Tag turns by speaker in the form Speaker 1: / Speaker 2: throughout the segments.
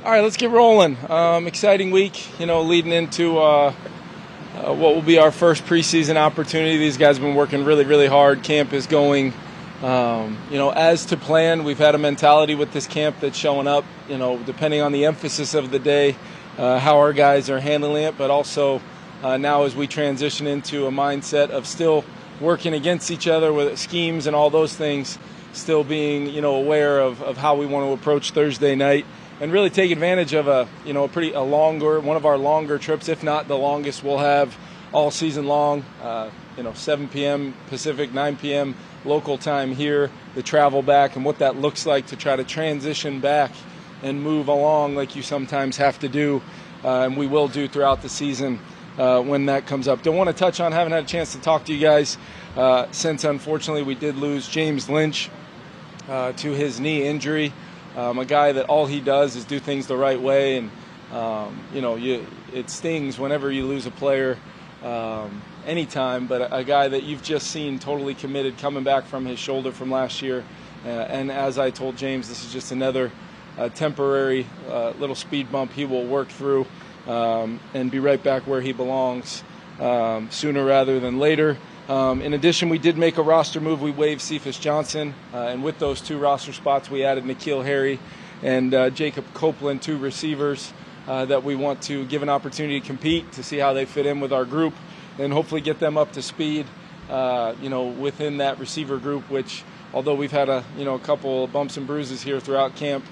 Speaker 1: All right, let's get rolling. Exciting week, leading into what will be our first preseason opportunity. These guys have been working really, really hard. Camp is going, as to plan. We've had a mentality with this camp that's showing up, depending on the emphasis of the day, how our guys are handling it, but also now as we transition into a mindset of still working against each other with schemes and all those things, still being, aware of how we want to approach Thursday night. And really take advantage of one of our longer trips, if not the longest we'll have all season long. 7 p.m. Pacific, 9 p.m. local time here, the travel back and what that looks like to try to transition back and move along like you sometimes have to do, and we will do throughout the season when that comes up. Don't want to touch on, haven't had a chance to talk to you guys since unfortunately we did lose James Lynch to his knee injury. A guy that all he does is do things the right way, and it stings whenever you lose a player anytime, but a guy that you've just seen totally committed coming back from his shoulder from last year. And as I told James, this is just another temporary little speed bump he will work through and be right back where he belongs sooner rather than later. In addition, we did make a roster move. We waived Cephas Johnson, and with those two roster spots, we added N'Keal Harry and Jacob Copeland, two receivers that we want to give an opportunity to compete, to see how they fit in with our group, and hopefully get them up to speed, within that receiver group, which, although we've had a couple of bumps and bruises here throughout camp,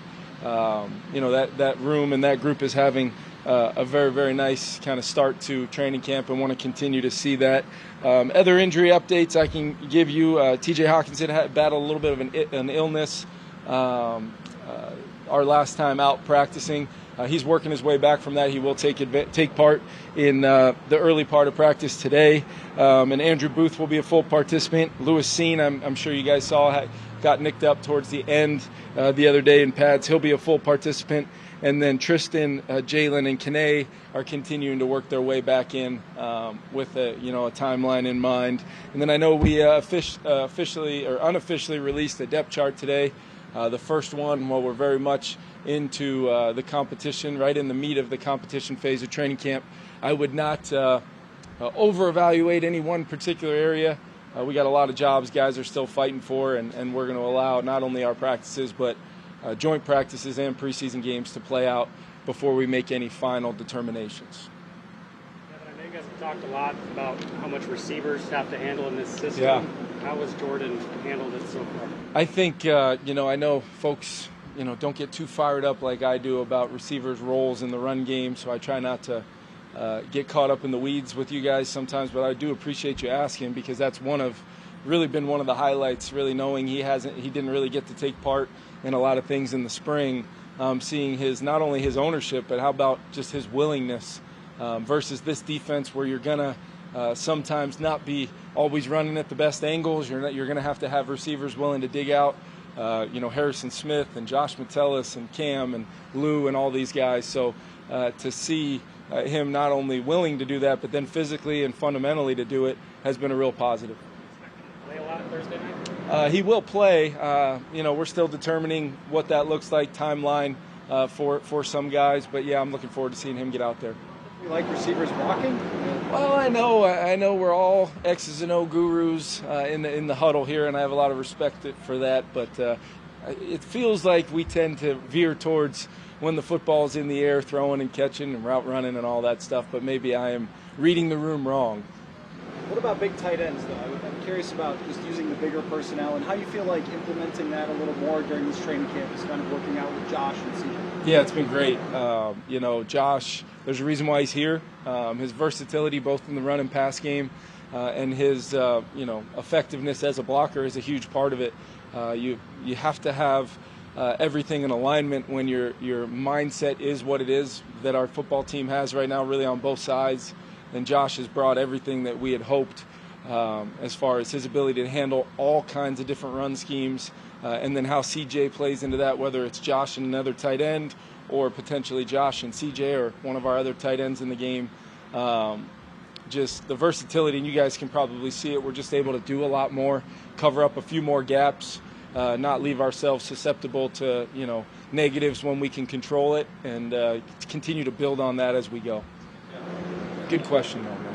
Speaker 1: that room and that group is having a very, very nice kind of start to training camp, and want to continue to see that. Other injury updates I can give you. T.J. Hawkinson had battled a little bit of an illness our last time out practicing. He's working his way back from that. He will take part in the early part of practice today. And Andrew Booth will be a full participant. Lewis Seen, I'm sure you guys saw, got nicked up towards the end the other day in pads. He'll be a full participant. And then Tristan, Jalen, and Kane are continuing to work their way back in with a timeline in mind. And then I know we officially or unofficially released the depth chart today. The first one, while we're very much into the competition, right in the meat of the competition phase of training camp, I would not over-evaluate any one particular area. We got a lot of jobs guys are still fighting for, and we're going to allow not only our practices but joint practices and preseason games to play out before we make any final determinations.
Speaker 2: Yeah, I know you guys have talked a lot about how much receivers have to handle in this system.
Speaker 1: Yeah.
Speaker 2: How has Jordan handled it so far?
Speaker 1: I think, I know folks, don't get too fired up like I do about receivers' roles in the run game, so I try not to get caught up in the weeds with you guys sometimes, but I do appreciate you asking, because that's really been one of the highlights, really knowing he didn't really get to take part in a lot of things in the spring, seeing not only his ownership, but how about just his willingness versus this defense where you're going to sometimes not be always running at the best angles. You're going to have receivers willing to dig out, Harrison Smith and Josh Metellus and Cam and Lou and all these guys. So to see him not only willing to do that, but then physically and fundamentally to do it has been a real positive.
Speaker 2: Play a lot Thursday night?
Speaker 1: He will play. We're still determining what that looks like, timeline for some guys. But, yeah, I'm looking forward to seeing him get out there.
Speaker 3: You like receivers walking?
Speaker 1: Well, I know we're all X's and O gurus in the huddle here, and I have a lot of respect for that. But it feels like we tend to veer towards when the football's in the air, throwing and catching and route running and all that stuff. But maybe I am reading the room wrong.
Speaker 3: What about big tight ends, though? I'm curious about just using the bigger personnel and how you feel like implementing that a little more during this training camp is kind of working out with Josh and CJ.
Speaker 1: Yeah, it's been great. Josh, there's a reason why he's here. His versatility both in the run and pass game and his, effectiveness as a blocker is a huge part of it. You have to have everything in alignment when your mindset is what it is that our football team has right now, really on both sides. And Josh has brought everything that we had hoped as far as his ability to handle all kinds of different run schemes, and then how CJ plays into that, whether it's Josh and another tight end or potentially Josh and CJ or one of our other tight ends in the game. Just the versatility, and you guys can probably see it. We're just able to do a lot more, cover up a few more gaps, not leave ourselves susceptible to, negatives when we can control it, and continue to build on that as we go. Good question, though, man.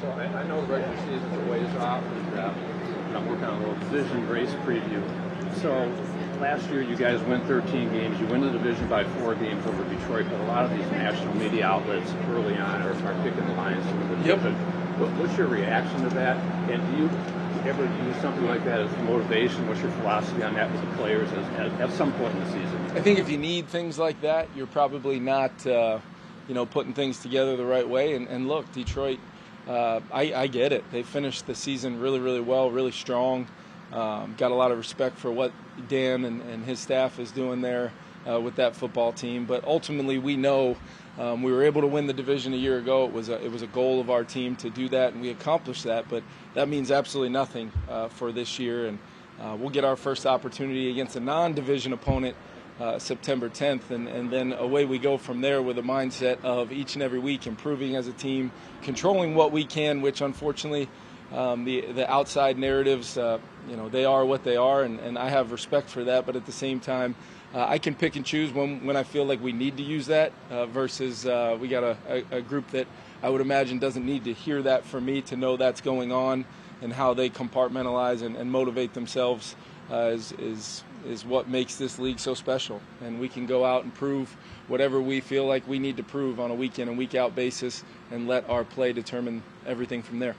Speaker 4: So I know the regular season's a ways off, and I'm working on a little division race preview. So last year you guys win 13 games. You win the division by 4 games over Detroit, but a lot of these national media outlets early on are picking the Lions to win the division. What's your reaction to that? And do you ever use something like that as motivation? What's your philosophy on that with the players at some point in the season?
Speaker 1: I think if you need things like that, you're probably not putting things together the right way. And look, Detroit, I get it. They finished the season really, really well, really strong. Got a lot of respect for what Dan and his staff is doing there with that football team. But ultimately, we know we were able to win the division a year ago. It was a goal of our team to do that, and we accomplished that. But that means absolutely nothing for this year. And we'll get our first opportunity against a non-division opponent September 10th, and then away we go from there with a mindset of each and every week improving as a team, controlling what we can, which unfortunately the outside narratives, they are what they are, and I have respect for that. But at the same time, I can pick and choose when I feel like we need to use that versus we got a group that I would imagine doesn't need to hear that from me to know that's going on, and how they compartmentalize and motivate themselves is what makes this league so special. And we can go out and prove whatever we feel like we need to prove on a week in and week out basis, and let our play determine everything from there.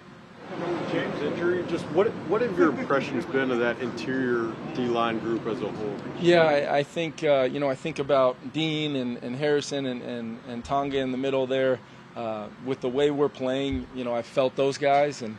Speaker 5: James' injury, just what have your impressions been of that interior D-line group as a whole?
Speaker 1: Yeah, I think I think about Dean and Harrison and Tonga in the middle there. With the way we're playing, I felt those guys, and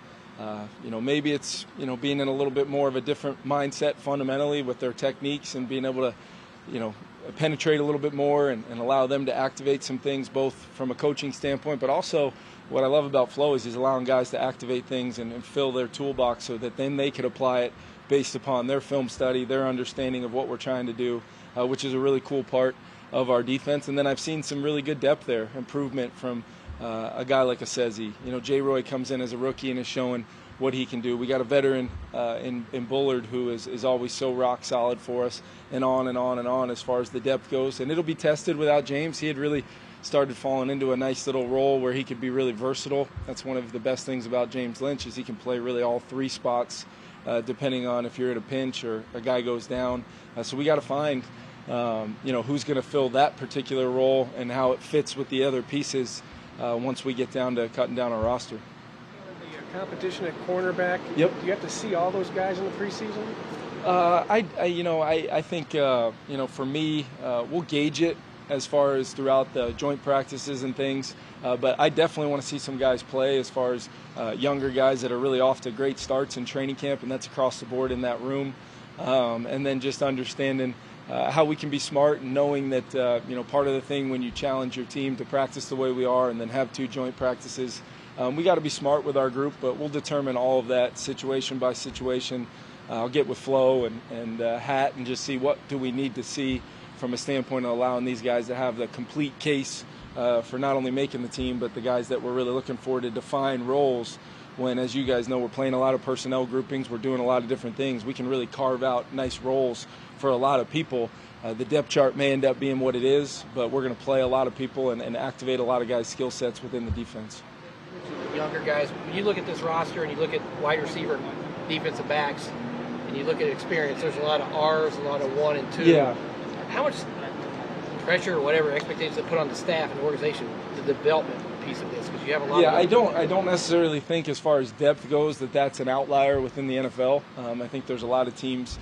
Speaker 1: maybe it's being in a little bit more of a different mindset fundamentally with their techniques, and being able to penetrate a little bit more and allow them to activate some things, both from a coaching standpoint, but also what I love about Flo is he's allowing guys to activate things and fill their toolbox so that then they could apply it based upon their film study, their understanding of what we're trying to do, which is a really cool part of our defense. And then I've seen some really good depth there, improvement from a guy like Asezi. J. Roy comes in as a rookie and is showing what he can do. We got a veteran in Bullard who is always so rock solid for us, and on and on and on as far as the depth goes. And it'll be tested without James. He had really started falling into a nice little role where he could be really versatile. That's one of the best things about James Lynch, is he can play really all 3 spots depending on if you're at a pinch or a guy goes down. So we got to find who's going to fill that particular role and how it fits with the other pieces once we get down to cutting down our roster.
Speaker 6: The competition at cornerback.
Speaker 1: Yep.
Speaker 6: Do you have to see all those guys in the preseason?
Speaker 1: I think for me, we'll gauge it as far as throughout the joint practices and things. But I definitely want to see some guys play, as far as younger guys that are really off to great starts in training camp, and that's across the board in that room. And then just understanding how we can be smart, and knowing that part of the thing when you challenge your team to practice the way we are and then have 2 joint practices, we got to be smart with our group. But we'll determine all of that situation by situation. I'll get with Flo and Hat and just see what do we need to see from a standpoint of allowing these guys to have the complete case for not only making the team, but the guys that we're really looking for to define roles. When, as you guys know, we're playing a lot of personnel groupings, we're doing a lot of different things. We can really carve out nice roles for a lot of people. The depth chart may end up being what it is, but we're going to play a lot of people and activate a lot of guys' skill sets within the defense.
Speaker 7: Younger guys, when you look at this roster and you look at wide receiver, defensive backs, and you look at experience, there's a lot of R's, a lot of 1 and 2.
Speaker 1: Yeah.
Speaker 7: How much pressure or whatever expectations to put on the staff and the organization, the development piece of this? Because you have a lot.
Speaker 1: Yeah, I don't necessarily think, as far as depth goes, that's an outlier within the NFL. I think there's a lot of teams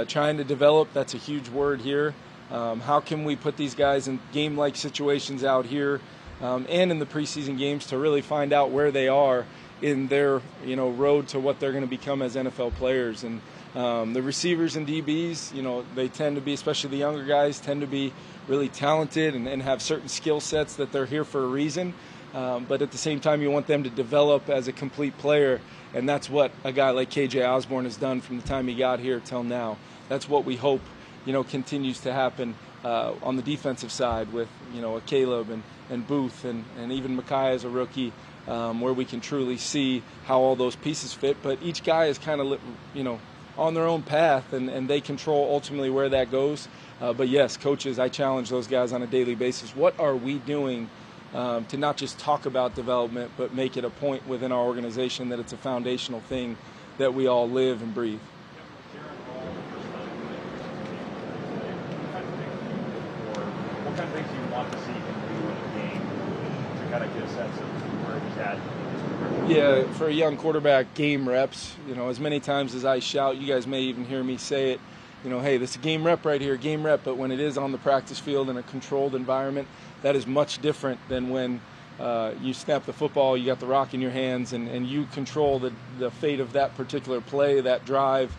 Speaker 1: trying to develop. That's a huge word here. How can we put these guys in game-like situations out here and in the preseason games to really find out where they are in their road to what they're going to become as NFL players? And the receivers and DBs, they tend to be, especially the younger guys, tend to be really talented and have certain skill sets that they're here for a reason. But at the same time, you want them to develop as a complete player, and that's what a guy like KJ Osborne has done from the time he got here till now. That's what we hope, continues to happen on the defensive side with, a Caleb and Booth and even Mekhi as a rookie, where we can truly see how all those pieces fit. But each guy is kind of, on their own path, and they control ultimately where that goes. But yes, coaches, I challenge those guys on a daily basis. What are we doing to not just talk about development, but make it a point within our organization that it's a foundational thing that we all live and breathe?
Speaker 8: What kind of things do you want to see him do in a game to kind of get a sense of where he's at?
Speaker 1: Yeah, for a young quarterback, game reps. As many times as I shout, you guys may even hear me say it, hey, this is a game rep right here, game rep. But when it is on the practice field in a controlled environment, that is much different than when you snap the football, you got the rock in your hands, and you control the fate of that particular play, that drive.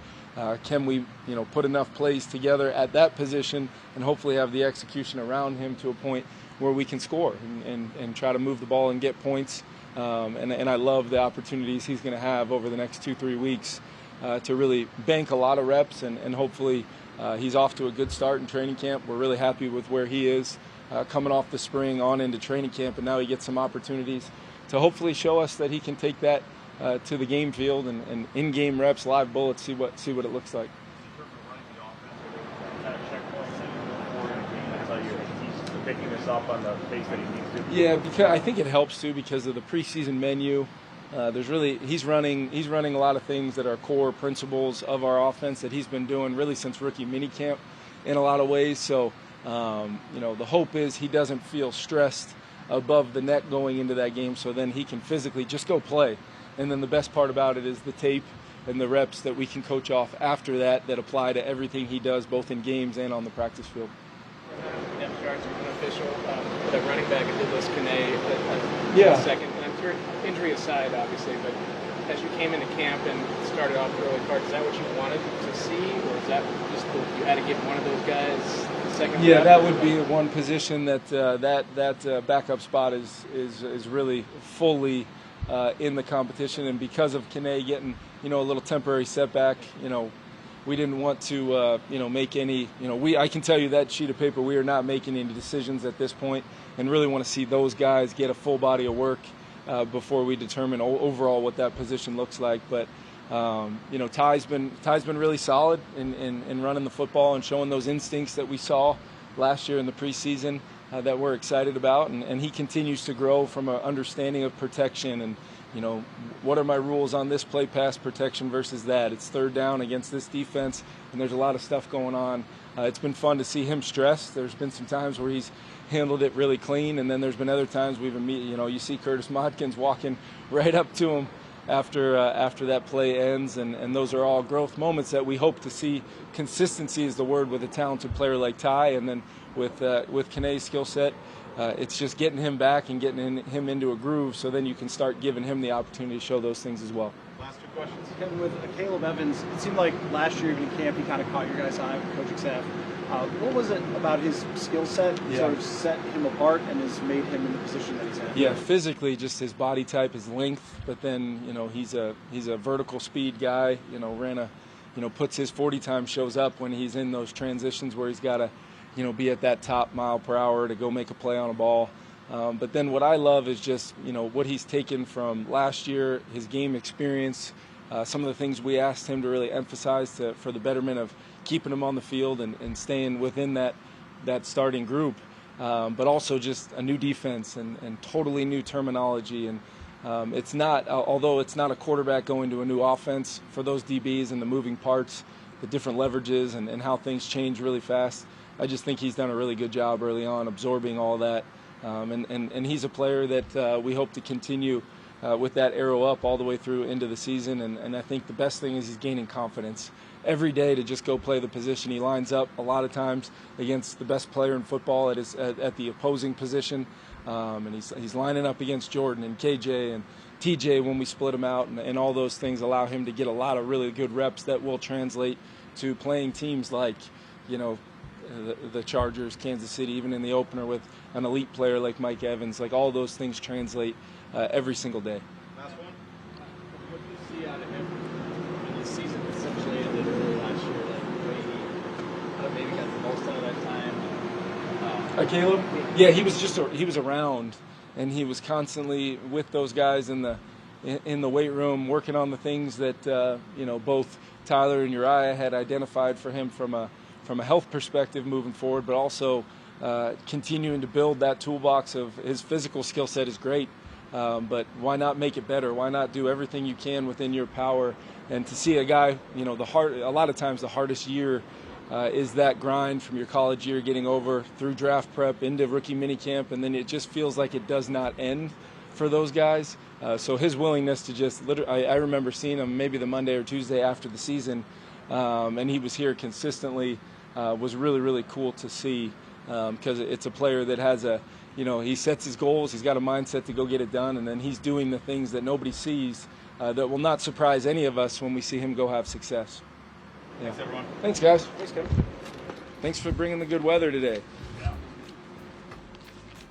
Speaker 1: Can we, put enough plays together at that position and hopefully have the execution around him to a point where we can score and try to move the ball and get points. And I love the opportunities he's going to have over the next 2-3 weeks to really bank a lot of reps, and hopefully he's off to a good start in training camp. We're really happy with where he is coming off the spring on into training camp, and now he gets some opportunities to hopefully show us that he can take that to the game field and in-game reps, live bullets, see what it looks like.
Speaker 8: Picking this up on the pace that he needs to.
Speaker 1: Yeah, because I think it helps too because of the preseason menu. He's running a lot of things that are core principles of our offense that he's been doing really since rookie minicamp in a lot of ways. So the hope is he doesn't feel stressed above the neck going into that game, so then he can physically just go play. And then the best part about it is the tape and the reps that we can coach off after that apply to everything he does both in games and on the practice field.
Speaker 9: Depth charts are unofficial. The running back did this second. And I'm curious, injury aside, obviously, but as you came into camp and started off the early part, is that what you wanted to see, or is that just you had to give one of those guys the second?
Speaker 1: Yeah, that would be one position that backup spot is really fully in the competition, and because of Kene getting a little temporary setback, we didn't want to, make any, I can tell you that sheet of paper, we are not making any decisions at this point and really want to see those guys get a full body of work before we determine overall what that position looks like. But, Ty's been really solid in running the football and showing those instincts that we saw last year in the preseason that we're excited about. And he continues to grow from an understanding of protection and, what are my rules on this play pass protection versus that? It's third down against this defense, and there's a lot of stuff going on. It's been fun to see him stress. There's been some times where he's handled it really clean, and then there's been other times you see Curtis Modkins walking right up to him after that play ends, and those are all growth moments that we hope to see. Consistency is the word with a talented player like Ty, and then with Kene's skill set, it's just getting him back and getting him into a groove, so then you can start giving him the opportunity to show those things as well.
Speaker 3: Last two questions. Kevin, with Caleb Evans, it seemed like last year in camp he kind of caught your guys' eye with the coaching staff. What was it about his skill set sort of set him apart and has made him in the position that he's in?
Speaker 1: Yeah, physically, just his body type, his length, but then he's a vertical speed guy. Puts his 40 time shows up when he's in those transitions where he's got to be at that top mile per hour to go make a play on a ball. But then what I love is just, what he's taken from last year, his game experience, some of the things we asked him to really emphasize for the betterment of keeping him on the field and staying within that starting group. But also just a new defense and totally new terminology. And although it's not a quarterback going to a new offense, for those DBs and the moving parts, the different leverages and how things change really fast, I just think he's done a really good job early on absorbing all that. And he's a player that we hope to continue with that arrow up all the way through into the season. And I think the best thing is he's gaining confidence every day to just go play the position. He lines up a lot of times against the best player in football at the opposing position. And he's lining up against Jordan and KJ and TJ when we split them out. And all those things allow him to get a lot of really good reps that will translate to playing teams like, the Chargers, Kansas City, even in the opener with an elite player like Mike Evans. Like, all those things translate every single day.
Speaker 3: Last one.
Speaker 9: What do you see out of him in the season essentially ended early last year? Like the way he maybe got the most out of that time.
Speaker 1: Caleb? Yeah, he was around, and he was constantly with those guys in the weight room working on the things that both Tyler and Uriah had identified for him from from a health perspective moving forward, but also continuing to build that toolbox of his physical skill set is great. But why not make it better? Why not do everything you can within your power? And to see a guy, a lot of times the hardest year is that grind from your college year, getting over through draft prep into rookie minicamp, and then it just feels like it does not end for those guys. So his willingness to just I remember seeing him maybe the Monday or Tuesday after the season, and he was here consistently, was really, really cool to see, because it's a player that has he sets his goals, he's got a mindset to go get it done, and then he's doing the things that nobody sees that will not surprise any of us when we see him go have success. Yeah.
Speaker 8: Thanks, everyone.
Speaker 1: Thanks, guys.
Speaker 3: Thanks, Kevin.
Speaker 1: Thanks for bringing the good weather today.